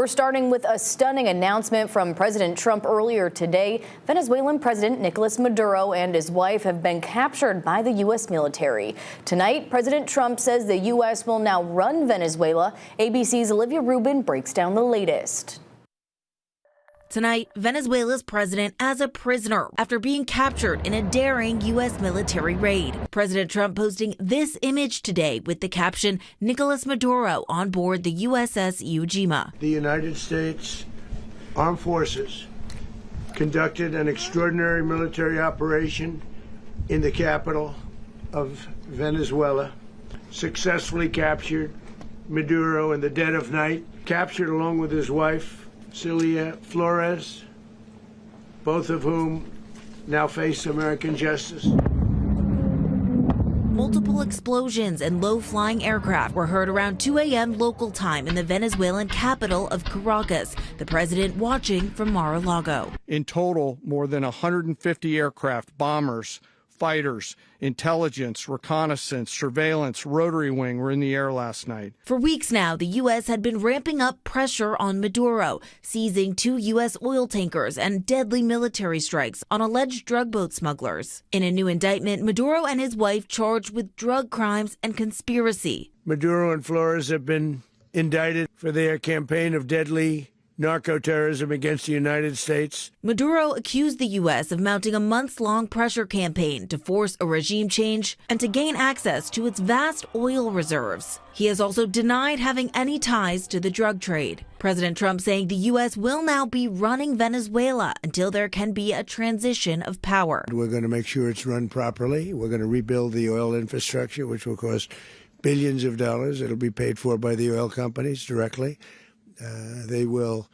We're starting with a stunning announcement from President Trump earlier today. Venezuelan President Nicolas Maduro and his wife have been captured by the U.S. military. Tonight, President Trump says the U.S. will now run Venezuela. ABC's Olivia Rubin breaks down the latest. Tonight, Venezuela's president as a prisoner after being captured in a daring U.S. military raid. President Trump posting this image today with the caption, Nicolas Maduro on board the USS Iwo Jima. The United States Armed Forces conducted an extraordinary military operation in the capital of Venezuela, successfully captured Maduro in the dead of night, captured along with his wife, Celia Flores, both of whom now face American justice. Multiple explosions and low-flying aircraft were heard around 2 a.m. local time in the Venezuelan capital of Caracas, the president watching from Mar-a-Lago. In total, more than 150 aircraft, bombers, fighters, intelligence, reconnaissance, surveillance, rotary wing were in the air last night. For weeks now, the U.S. had been ramping up pressure on Maduro, seizing 2 U.S. oil tankers and deadly military strikes on alleged drug boat smugglers. In a new indictment, Maduro and his wife charged with drug crimes and conspiracy. Maduro and Flores have been indicted for their campaign of deadly narco-terrorism against the United States. Maduro accused the U.S. of mounting a months-long pressure campaign to force a regime change and to gain access to its vast oil reserves. He has also denied having any ties to the drug trade. President Trump saying the U.S. will now be running Venezuela until there can be a transition of power. We're going to make sure it's run properly. We're going to rebuild the oil infrastructure, which will cost billions of dollars. It'll be paid for by the oil companies directly. They will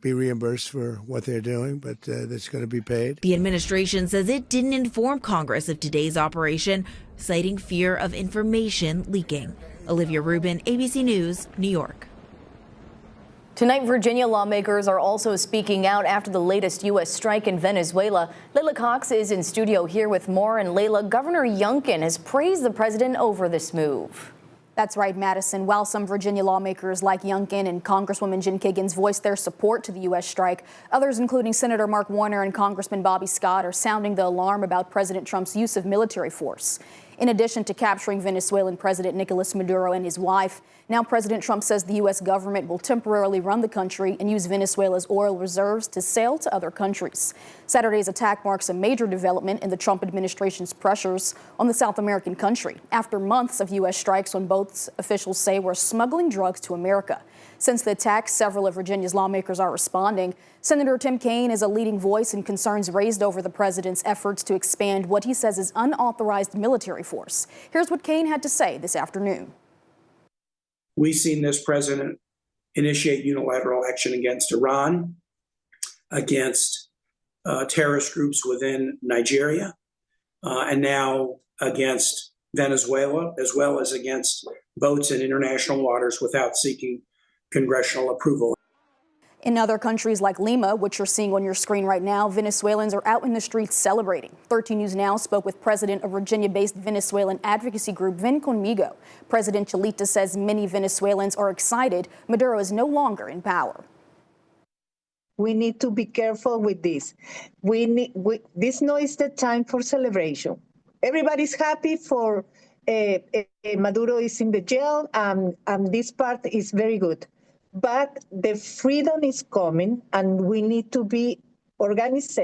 be reimbursed for what they're doing, but that's going to be paid. The administration says it didn't inform Congress of today's operation, citing fear of information leaking. Olivia Rubin, ABC News, New York. Tonight, Virginia lawmakers are also speaking out after the latest U.S. strike in Venezuela. Layla Cox is in studio here with more. And Layla, Governor Youngkin has praised the president over this move. That's right, Madison. While some Virginia lawmakers like Youngkin and Congresswoman Jen Kiggans voiced their support to the U.S. strike, others, including Senator Mark Warner and Congressman Bobby Scott, are sounding the alarm about President Trump's use of military force. In addition to capturing Venezuelan President Nicolas Maduro and his wife, now President Trump says the U.S. government will temporarily run the country and use Venezuela's oil reserves to sell to other countries. Saturday's attack marks a major development in the Trump administration's pressures on the South American country. After months of U.S. strikes on boats, officials say were smuggling drugs to America. Since the attack, several of Virginia's lawmakers are responding. Senator Tim Kaine is a leading voice in concerns raised over the president's efforts to expand what he says is unauthorized military force. Here's what Kaine had to say this afternoon. We've seen this president initiate unilateral action against Iran, against terrorist groups within Nigeria, and now against Venezuela, as well as against boats in international waters without seeking congressional approval. In other countries like Lima, which you're seeing on your screen right now, Venezuelans are out in the streets celebrating. 13 News Now spoke with president of Virginia-based Venezuelan advocacy group Ven Conmigo. President Chalita says many Venezuelans are excited Maduro is no longer in power. We need to be careful with this. This now is the time for celebration. Everybody's happy for Maduro is in the jail, and this part is very good. But the freedom is coming, and we need to be organized.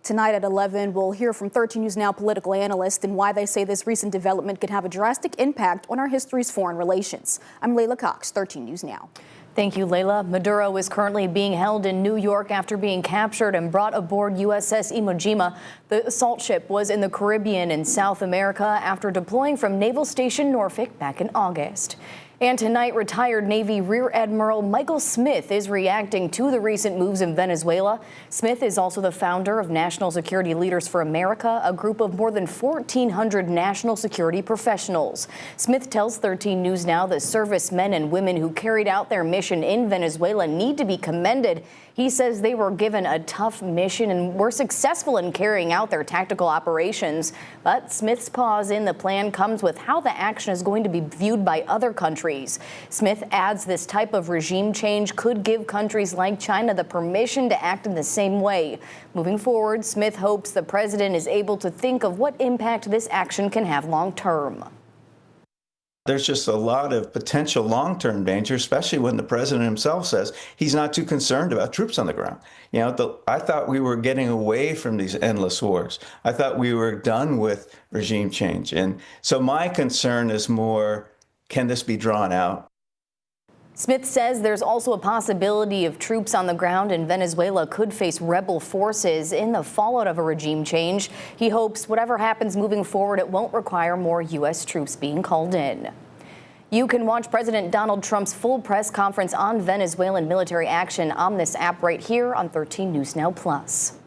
Tonight at 11, we'll hear from 13 News Now political analyst and why they say this recent development could have a drastic impact on our history's foreign relations. I'm Layla Cox, 13 News Now. Thank you, Layla. Maduro is currently being held in New York after being captured and brought aboard USS Iwo Jima. The assault ship was in the Caribbean and South America after deploying from Naval Station Norfolk back in August. And tonight, retired Navy Rear Admiral Michael Smith is reacting to the recent moves in Venezuela. Smith is also the founder of National Security Leaders for America, a group of more than 1,400 national security professionals. Smith tells 13 News Now that servicemen and women who carried out their mission in Venezuela need to be commended. He says they were given a tough mission and were successful in carrying out their tactical operations. But Smith's pause in the plan comes with how the action is going to be viewed by other countries countries. Smith adds this type of regime change could give countries like China the permission to act in the same way. Moving forward, Smith hopes the president is able to think of what impact this action can have long term. There's just a lot of potential long-term danger, especially when the president himself says he's not too concerned about troops on the ground. You know, I thought we were getting away from these endless wars. I thought we were done with regime change. And so my concern is more, can this be drawn out? Smith says there's also a possibility of troops on the ground in Venezuela could face rebel forces in the fallout of a regime change. He hopes whatever happens moving forward, it won't require more U.S. troops being called in. You can watch President Donald Trump's full press conference on Venezuelan military action on this app right here on 13 News Now Plus.